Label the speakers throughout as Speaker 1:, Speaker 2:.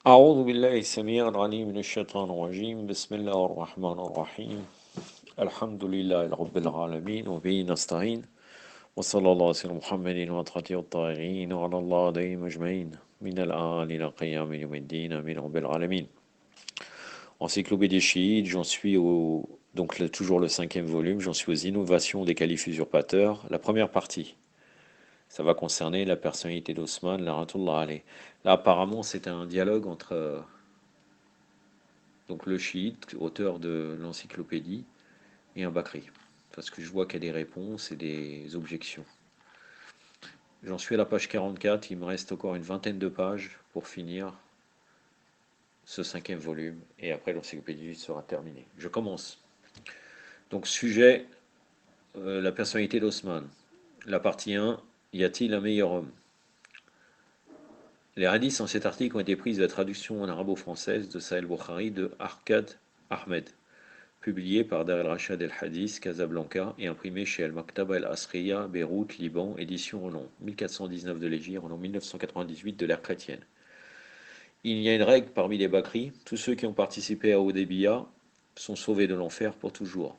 Speaker 1: أعوذ بالله السميع العليم من الشيطان الرجيم بسم الله الرحمن الرحيم الحمد لله رب العالمين وبه نستعين وصلى الله على سيدنا محمد وعلى الطاهرين وعلى الله عليهم أجمعين من الآن إلى قيام يوم الدين آمين رب العالمين. Encyclopédie chiite, j'en suis toujours le cinquième volume, j'en suis aux innovations des califes usurpateurs, la première partie. Ça va concerner la personnalité d'Osman, la alayh. Là, apparemment, c'est un dialogue entre donc le chiite, auteur de l'encyclopédie, et un Bakri. Parce que je vois qu'il y a des réponses et des objections. J'en suis à la page 44, il me reste encore une vingtaine de pages pour finir ce cinquième volume, et après l'encyclopédie sera terminée. Je commence. Donc sujet, la personnalité d'Osman. La partie 1, y a-t-il un meilleur homme? Les hadiths en cet article ont été prises de la traduction en arabo-française de Sahih Bukhari de Arkad Ahmed, publié par Dar el-Rachad el-Hadith, Casablanca, et imprimé chez Al-Maktaba el-Asriya, Beyrouth, Liban, édition en l'an 1419 de l'Hégire, en l'an 1998 de l'ère chrétienne. Il y a une règle parmi les Bakri, tous ceux qui ont participé à Hudaybiya sont sauvés de l'enfer pour toujours.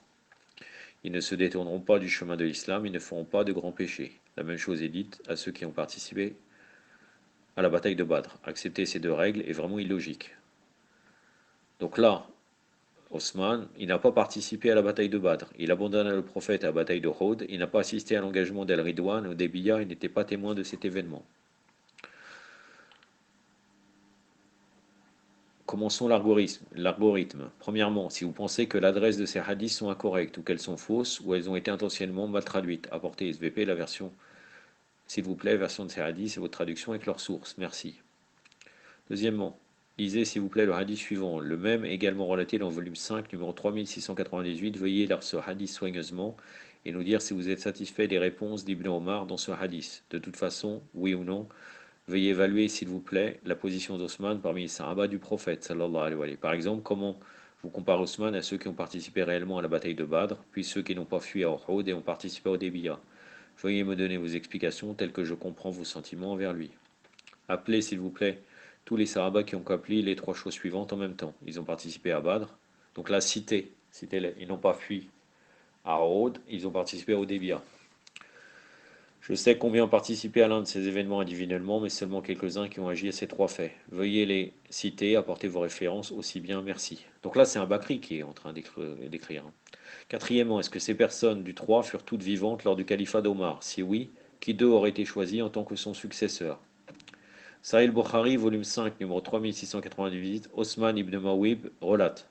Speaker 1: Ils ne se détourneront pas du chemin de l'islam, ils ne feront pas de grands péchés. La même chose est dite à ceux qui ont participé à la bataille de Badr. Accepter ces deux règles est vraiment illogique. Donc là, Osman, il n'a pas participé à la bataille de Badr. Il abandonna le prophète à la bataille de Uhud. Il n'a pas assisté à l'engagement d'El Ridwan au Débiya. Il n'était pas témoin de cet événement. Commençons l'algorithme. Premièrement, si vous pensez que l'adresse de ces hadiths sont incorrectes ou qu'elles sont fausses ou elles ont été intentionnellement mal traduites, apportez SVP la version, s'il vous plaît, version de ces hadiths et votre traduction avec leur source. Merci. Deuxièmement, lisez s'il vous plaît le hadith suivant, le même également relaté dans le volume 5, numéro 3698. Veuillez lire ce hadith soigneusement et nous dire si vous êtes satisfait des réponses d'Ibn Omar dans ce hadith. De toute façon, oui ou non, veuillez évaluer s'il vous plaît la position d'Osman parmi les sahaba du prophète sallallahu alayhi wa sallam. Par exemple, comment vous comparez Osman à ceux qui ont participé réellement à la bataille de Badr, puis ceux qui n'ont pas fui à Uhud et ont participé au Débiya. Veuillez me donner vos explications telles que je comprends vos sentiments envers lui. Appelez s'il vous plaît tous les Sahaba qui ont accompli les trois choses suivantes en même temps. Ils ont participé à Badr. Donc là, citez-les. Ils n'ont pas fui à Uhud, ils ont participé au Débiya. Je sais combien ont participé à l'un de ces événements individuellement, mais seulement quelques-uns qui ont agi à ces trois faits. Veuillez les citer, apportez vos références aussi bien, merci. Donc là, c'est un Bakri qui est en train d'écrire. Quatrièmement, est-ce que ces personnes du 3 furent toutes vivantes lors du califat d'Omar? Si oui, qui d'eux aurait été choisi en tant que son successeur? Sahih Bukhari, volume 5, numéro 3698, Osman ibn Mawib relate.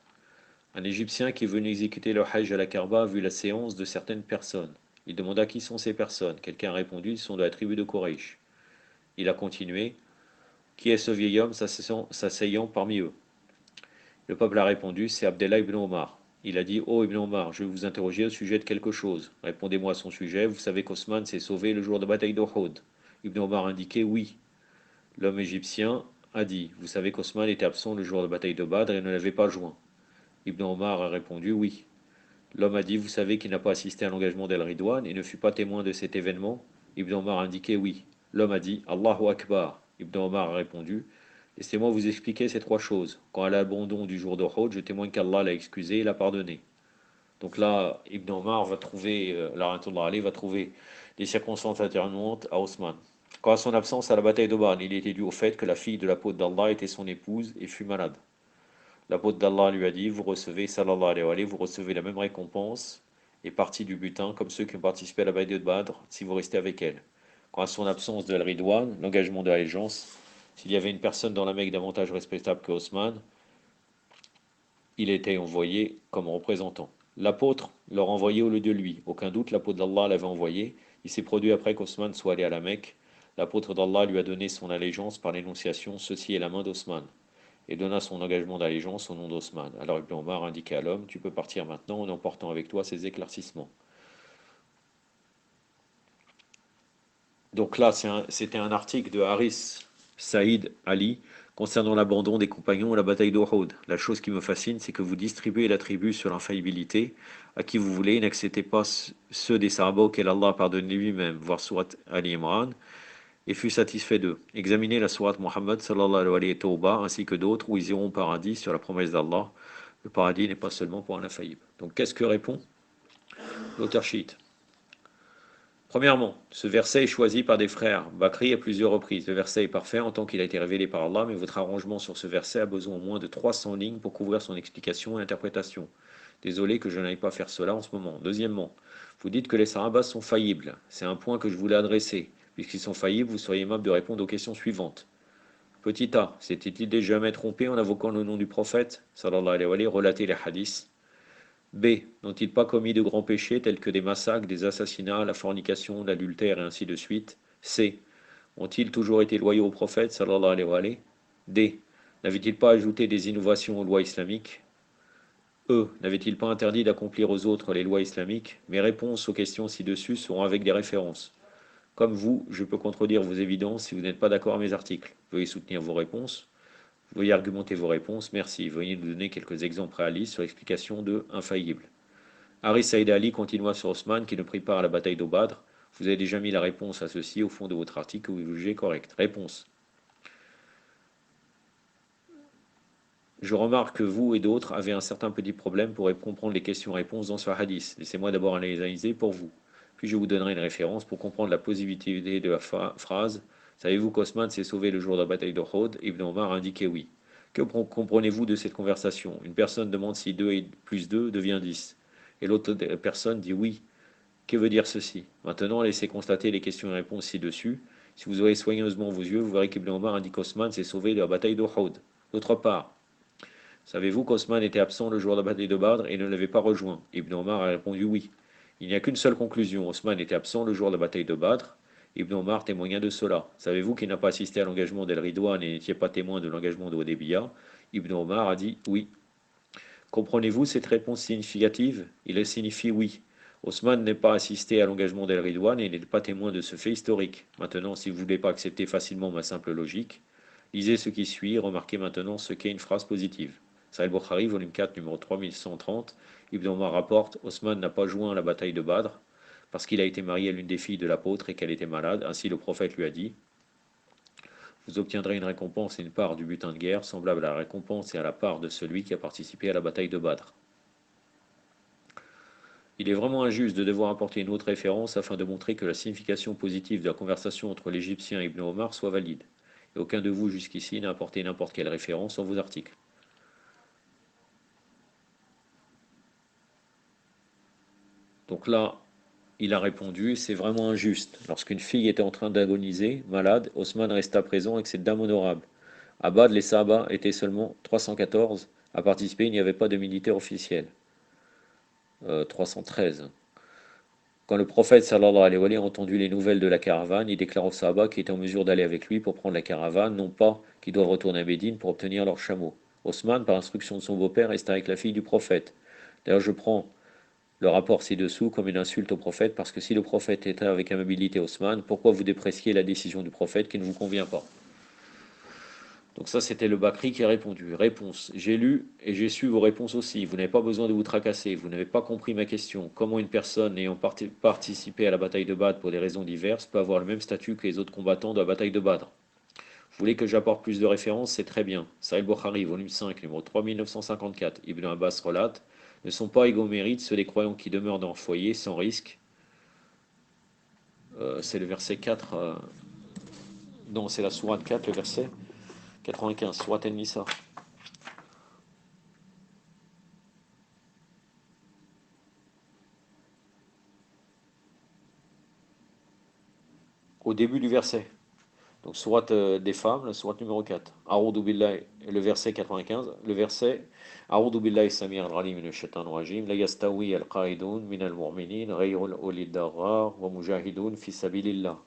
Speaker 1: Un Égyptien qui est venu exécuter le Hajj à la Kaaba a vu la séance de certaines personnes. Il demanda qui sont ces personnes. Quelqu'un a répondu, ils sont de la tribu de Quraysh. Il a continué, qui est ce vieil homme s'asseyant parmi eux? Le peuple a répondu, c'est Abdallah ibn Omar. Il a dit, oh Ibn Omar, je vais vous interroger au sujet de quelque chose. Répondez-moi à son sujet, vous savez qu'Osman s'est sauvé le jour de la bataille d'Uhud. Ibn Omar a indiqué oui. L'homme égyptien a dit, vous savez qu'Osman était absent le jour de la bataille de Badr et ne l'avait pas joint. Ibn Omar a répondu oui. L'homme a dit, vous savez qu'il n'a pas assisté à l'engagement d'El Ridwan et ne fut pas témoin de cet événement. Ibn Omar a indiqué oui. L'homme a dit, Allahu Akbar. Ibn Omar a répondu, laissez-moi vous expliquer ces trois choses. Quant à l'abandon du jour de Uhud, je témoigne qu'Allah l'a excusé et l'a pardonné. Donc là, Ibn Omar va trouver, va trouver des circonstances atténuantes à Osman. Quant à son absence à la bataille de Badr, il était dû au fait que la fille de l'apôtre d'Allah était son épouse et fut malade. L'apôtre d'Allah lui a dit, vous recevez, sallallahu alayhi wa sallam, vous recevez la même récompense et partie du butin comme ceux qui ont participé à la bataille de Badr si vous restez avec elle. Quant à son absence de Al-Ridwan, l'engagement de l'allégeance, s'il y avait une personne dans la Mecque davantage respectable que Osman, il était envoyé comme représentant. L'apôtre leur envoyé au lieu de lui. Aucun doute, l'apôtre d'Allah l'avait envoyé. Il s'est produit après qu'Osman soit allé à la Mecque. L'apôtre d'Allah lui a donné son allégeance par l'énonciation, ceci est la main d'Osman, et donna son engagement d'allégeance au nom d'Osman. Alors Ibn Omar indiqua à l'homme, tu peux partir maintenant en emportant avec toi ces éclaircissements. Donc là, c'était un article de Haris Saïd Ali concernant l'abandon des compagnons à la bataille d'Uhud. La chose qui me fascine, c'est que vous distribuez l'attribut sur l'infaillibilité à qui vous voulez, n'acceptez pas ceux des Sahaba auxquels Allah a pardonné lui-même, voir Surat Ali Imran, et fut satisfait d'eux. Examinez la sourate Muhammad sallallahu alayhi wa Tawbah ainsi que d'autres où ils iront au paradis sur la promesse d'Allah. Le paradis n'est pas seulement pour un infaillible. Donc qu'est-ce que répond l'auteur chiite? Premièrement, ce verset est choisi par des frères Bakri à plusieurs reprises. Le verset est parfait en tant qu'il a été révélé par Allah, mais votre arrangement sur ce verset a besoin au moins de 300 lignes pour couvrir son explication et interprétation. Désolé que je n'aille pas faire cela en ce moment. Deuxièmement, vous dites que les Sahabas sont faillibles. C'est un point que je voulais adresser. Puisqu'ils sont faillibles, vous seriez aimable de répondre aux questions suivantes. Petit a, s'était-il jamais trompé en invoquant le nom du prophète, sallallahu alayhi wa sallam, relater les hadiths? B. N'ont-ils pas commis de grands péchés tels que des massacres, des assassinats, la fornication, l'adultère et ainsi de suite? C. Ont-ils toujours été loyaux au prophète sallallahu alayhi wa sallam? D. N'avaient-ils pas ajouté des innovations aux lois islamiques? E. N'avaient-ils pas interdit d'accomplir aux autres les lois islamiques? Mes réponses aux questions ci-dessus seront avec des références. Comme vous, je peux contredire vos évidences si vous n'êtes pas d'accord à mes articles. Veuillez soutenir vos réponses. Veuillez argumenter vos réponses. Merci. Veuillez nous donner quelques exemples réalistes sur l'explication de infaillible. Haris Saïd Ali continua sur Osman qui ne prit part à la bataille d'Obadr. Vous avez déjà mis la réponse à ceci au fond de votre article que vous jugez correct. Réponse. Je remarque que vous et d'autres avez un certain petit problème pour comprendre les questions-réponses dans ce hadith. Laissez-moi d'abord les analyser pour vous. Puis je vous donnerai une référence pour comprendre la positivité de la phrase. Savez-vous qu'Osman s'est sauvé le jour de la bataille d'Uhud? Ibn Omar a indiqué oui. Que comprenez-vous de cette conversation? Une personne demande si 2 plus 2 devient 10. Et l'autre personne dit oui. Que veut dire ceci? Maintenant, laissez constater les questions et réponses ci-dessus. Si vous aurez soigneusement vos yeux, vous verrez qu'Ibn Omar indique qu'Osman s'est sauvé de la bataille d'Uhud. D'autre part, savez-vous qu'Osman était absent le jour de la bataille de Badr et ne l'avait pas rejoint? Ibn Omar a répondu oui. Il n'y a qu'une seule conclusion. Osman était absent le jour de la bataille de Badr. Ibn Omar témoigna de cela. Savez-vous qu'il n'a pas assisté à l'engagement d'El Ridwan et n'était pas témoin de l'engagement de Hudaybiyah? Ibn Omar a dit oui. Comprenez-vous cette réponse significative? Il signifie oui. Osman n'est pas assisté à l'engagement d'El Ridwan et n'est pas témoin de ce fait historique. Maintenant, si vous ne voulez pas accepter facilement ma simple logique, lisez ce qui suit et remarquez maintenant ce qu'est une phrase positive. Sahih Bukhari, volume 4, numéro 3130, Ibn Omar rapporte Osman n'a pas joint à la bataille de Badr parce qu'il a été marié à l'une des filles de l'apôtre et qu'elle était malade. Ainsi, le prophète lui a dit vous obtiendrez une récompense et une part du butin de guerre semblable à la récompense et à la part de celui qui a participé à la bataille de Badr. Il est vraiment injuste de devoir apporter une autre référence afin de montrer que la signification positive de la conversation entre l'Égyptien et Ibn Omar soit valide. Et aucun de vous jusqu'ici n'a apporté n'importe quelle référence dans vos articles. Donc là, il a répondu, c'est vraiment injuste. Lorsqu'une fille était en train d'agoniser, malade, Osman resta présent avec cette dame honorable. À Bad, les Sahaba étaient seulement 314 à participer, il n'y avait pas de militaire officiel. 313. Quand le prophète sallallahu alayhi wa sallam a entendu les nouvelles de la caravane, il déclare aux Sahaba qui étaient en mesure d'aller avec lui pour prendre la caravane, non pas qu'ils doivent retourner à Médine pour obtenir leur chameau. Osman, par instruction de son beau-père, resta avec la fille du prophète. D'ailleurs, je prends le rapport ci-dessous comme une insulte au prophète, parce que si le prophète était avec amabilité Osman, pourquoi vous dépréciez la décision du prophète qui ne vous convient pas? Donc ça, c'était le Bakri qui a répondu. Réponse. J'ai lu et j'ai su vos réponses aussi. Vous n'avez pas besoin de vous tracasser. Vous n'avez pas compris ma question. Comment une personne ayant participé à la bataille de Badr pour des raisons diverses peut avoir le même statut que les autres combattants de la bataille de Badr? Vous voulez que j'apporte plus de références? C'est très bien. Sahih Bukhari, volume 5, numéro 3954. Ibn Abbas relate ne sont pas égaux mérites ceux des croyants qui demeurent dans leur foyer sans risque. C'est le verset 4. Non, c'est la sourate 4, le verset 95. Sourate An-Nisa. Au début du verset. Donc, sourate des femmes, la sourate numéro 4. A'udhu billahi, le verset 95. Le verset A'udhu billahi samir al-alim min ash-shaytan rajim. La yastawi al-qa'idun min al-mu'minin ghayrul ulil darar wa mujahidun fi sabilillah.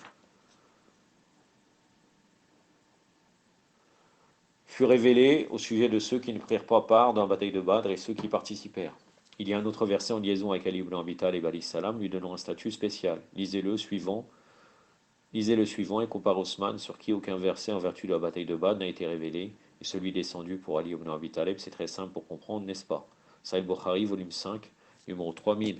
Speaker 1: Fut révélé au sujet de ceux qui ne prirent pas part dans la bataille de Badr et ceux qui participèrent. Il y a un autre verset en liaison avec Ali ibn Abi Talib alayhi salam, lui donnant un statut spécial. Lisez le suivant et comparez Osman sur qui aucun verset en vertu de la bataille de Badr n'a été révélé, et celui descendu pour Ali ibn Abi Talib, c'est très simple pour comprendre, n'est-ce pas? Sahih Bukhari, volume 5, numéro 3000.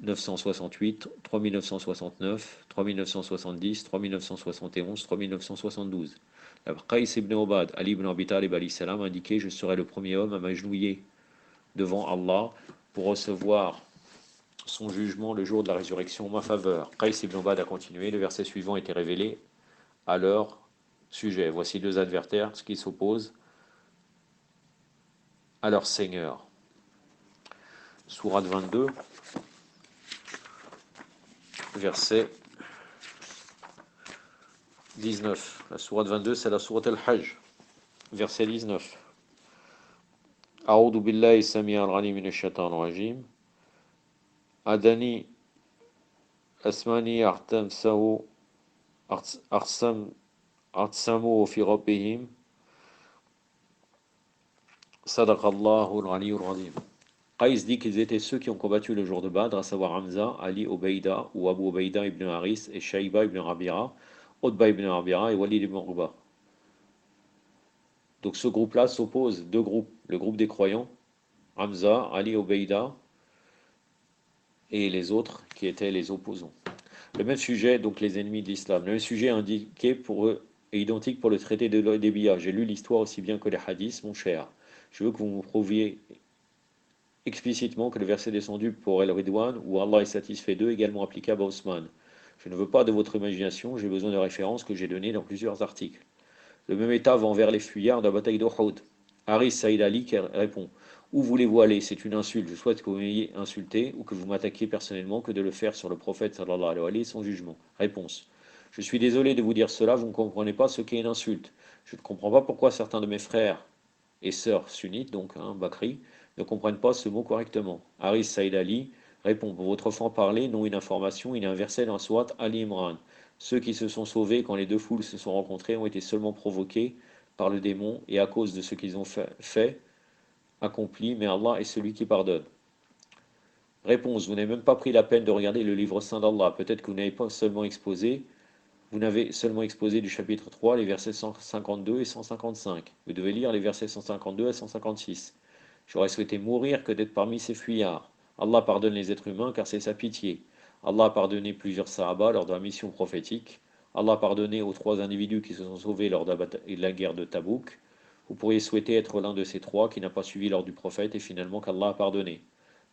Speaker 1: 3968, 3969, 3970, 3971, 3972. La Qais ibn Obad, Ali ibn Abi Talib alayhi salam, indiquait: je serai le premier homme à m'agenouiller devant Allah pour recevoir son jugement le jour de la résurrection en ma faveur. Qais ibn Obad a continué: le verset suivant était révélé à leur sujet. Voici deux adversaires qui s'opposent à leur Seigneur. Sourate 22, verset 19. La sourate 22, c'est la sourate Al-Hajj, verset 19. أعوذ بالله السميع العليم من الشيطان الرجيم أدني أسماني أقسموا في ربهم صدق الله العلي العظيم. Qais dit qu'ils étaient ceux qui ont combattu le jour de Badr, à savoir Hamza, Ali Obeida ou Abu Obeida ibn Haris et Shayba ibn Rabira, Utba ibn Rabira et Walid ibn Uqba. Donc ce groupe-là s'oppose, deux groupes, le groupe des croyants, Hamza, Ali Obeida et les autres qui étaient les opposants. Le même sujet, donc les ennemis de l'islam, le même sujet indiqué pour eux est identique pour le traité de l'Hudaybiyah. J'ai lu l'histoire aussi bien que les hadiths, mon cher. Je veux que vous me prouviez explicitement que le verset descendu pour El-Ridwan, où Allah est satisfait d'eux, est également applicable à Osman. Je ne veux pas de votre imagination, j'ai besoin de références que j'ai données dans plusieurs articles. Le même état va envers les fuyards de la bataille d'Uhud. Haris Saïd Ali qui répond: où voulez-vous aller? C'est une insulte. Je souhaite que vous m'ayez insulté ou que vous m'attaquiez personnellement que de le faire sur le prophète sallallahu alayhi wa sallam sans jugement. Réponse: je suis désolé de vous dire cela, vous ne comprenez pas ce qu'est une insulte. Je ne comprends pas pourquoi certains de mes frères et sœurs sunnites, donc Bakri, ne comprennent pas ce mot correctement. Haris Saïd Ali répond: pour votre franc-parler, non une information, il est un verset dans Surat Ali Imran. Ceux qui se sont sauvés quand les deux foules se sont rencontrées ont été seulement provoqués par le démon et à cause de ce qu'ils ont fait, accompli, mais Allah est celui qui pardonne. Réponse: vous n'avez même pas pris la peine de regarder le livre saint d'Allah. Peut-être que vous n'avez seulement exposé du chapitre 3 les versets 152 et 155. Vous devez lire les versets 152 à 156. J'aurais souhaité mourir que d'être parmi ces fuyards. Allah pardonne les êtres humains car c'est sa pitié. Allah a pardonné plusieurs Sahaba lors de la mission prophétique. Allah a pardonné aux trois individus qui se sont sauvés lors de la guerre de Tabouk. Vous pourriez souhaiter être l'un de ces trois qui n'a pas suivi l'ordre du prophète et finalement qu'Allah a pardonné.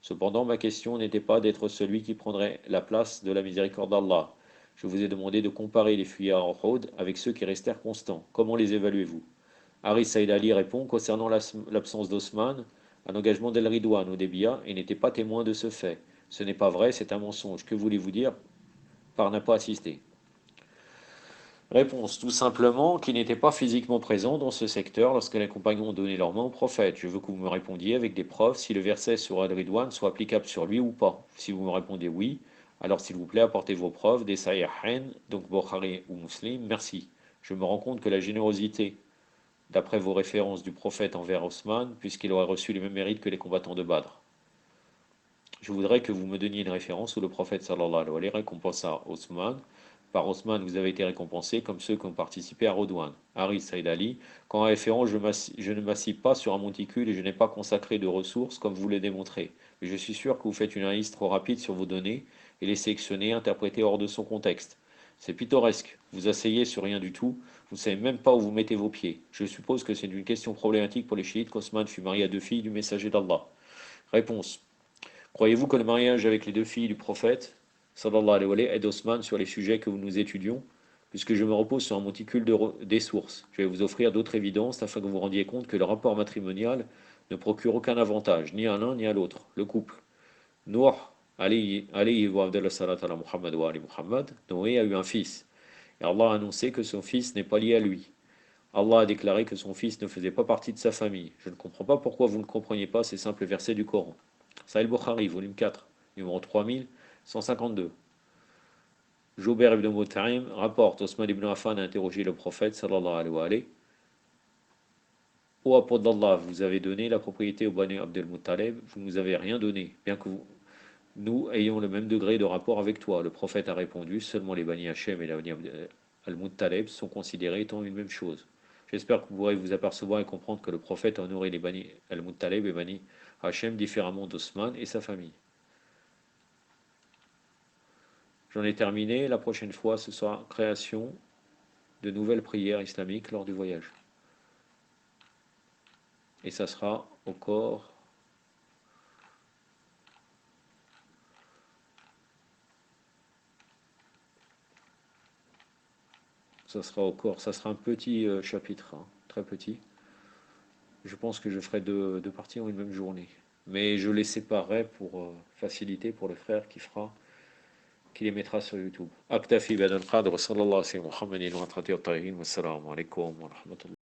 Speaker 1: Cependant, ma question n'était pas d'être celui qui prendrait la place de la miséricorde d'Allah. Je vous ai demandé de comparer les fuyards en Uhud avec ceux qui restèrent constants. Comment les évaluez-vous? Haris Saïd Ali répond: concernant l'absence d'Osman, un engagement d'El-Ridwan au Débia et n'était pas témoin de ce fait. Ce n'est pas vrai, c'est un mensonge. Que voulez-vous dire par n'a pas assisté? Réponse: tout simplement qu'il n'était pas physiquement présent dans ce secteur lorsque les compagnons ont donné leur main au prophète. Je veux que vous me répondiez avec des preuves si le verset sur Al-Ridwan soit applicable sur lui ou pas. Si vous me répondez oui, alors s'il vous plaît apportez vos preuves des Sahihain, donc Bukhari ou Muslim. Merci. Je me rends compte que la générosité, d'après vos références du prophète envers Osman, puisqu'il aurait reçu les mêmes mérites que les combattants de Badr. Je voudrais que vous me donniez une référence où le prophète sallallahu alayhi wa sallam récompensa Osman. Par Osman, vous avez été récompensé comme ceux qui ont participé à Rodouane. Haris Saïd Ali: quand référence, je ne m'assis pas sur un monticule et je n'ai pas consacré de ressources comme vous le démontrez. Mais je suis sûr que vous faites une analyse trop rapide sur vos données et les sélectionnez, interprétez hors de son contexte. C'est pittoresque. Vous asseyez sur rien du tout. Vous ne savez même pas où vous mettez vos pieds. Je suppose que c'est une question problématique pour les chiites qu'Osman fut marié à deux filles du messager d'Allah. Réponse: croyez-vous que le mariage avec les deux filles du prophète sallallahu alayhi wa sallam aide Osman sur les sujets que nous étudions? Puisque je me repose sur un monticule des sources, je vais vous offrir d'autres évidences afin que vous vous rendiez compte que le rapport matrimonial ne procure aucun avantage, ni à l'un ni à l'autre. Le couple. Noé alayhi wa abdallah salat ala Muhammad wa ali Muhammad, Noé a eu un fils. Et Allah a annoncé que son fils n'est pas lié à lui. Allah a déclaré que son fils ne faisait pas partie de sa famille. Je ne comprends pas pourquoi vous ne compreniez pas ces simples versets du Coran. Sahih Bukhari, volume 4, numéro 3152. Jouber ibn Mut'im rapporte: Osman ibn Affan a interrogé le prophète sallallahu alayhi wa sallam: ô apôtre d'Allah, vous avez donné la propriété au Bani Abdel Muttalib, vous ne nous avez rien donné, bien que nous ayons le même degré de rapport avec toi. Le prophète a répondu: seulement les Bani Hachem et les Bani Al-Muttalib sont considérés étant une même chose. J'espère que vous pourrez vous apercevoir et comprendre que le prophète a honoré les Bani Al-Muttalib et Bani Hachem différemment d'Osman et sa famille. J'en ai terminé. La prochaine fois, ce sera création de nouvelles prières islamiques lors du voyage. Et ça sera au corps. Ça sera au corps. Ça sera un petit chapitre, hein, très petit. Je pense que je ferai deux parties en une même journée. Mais je les séparerai pour faciliter pour le frère qui les mettra sur YouTube. أكتفي بهذا القدر وصلى الله على سيدنا محمد وعلى آله وصحبه وسلم عليكم ورحمة الله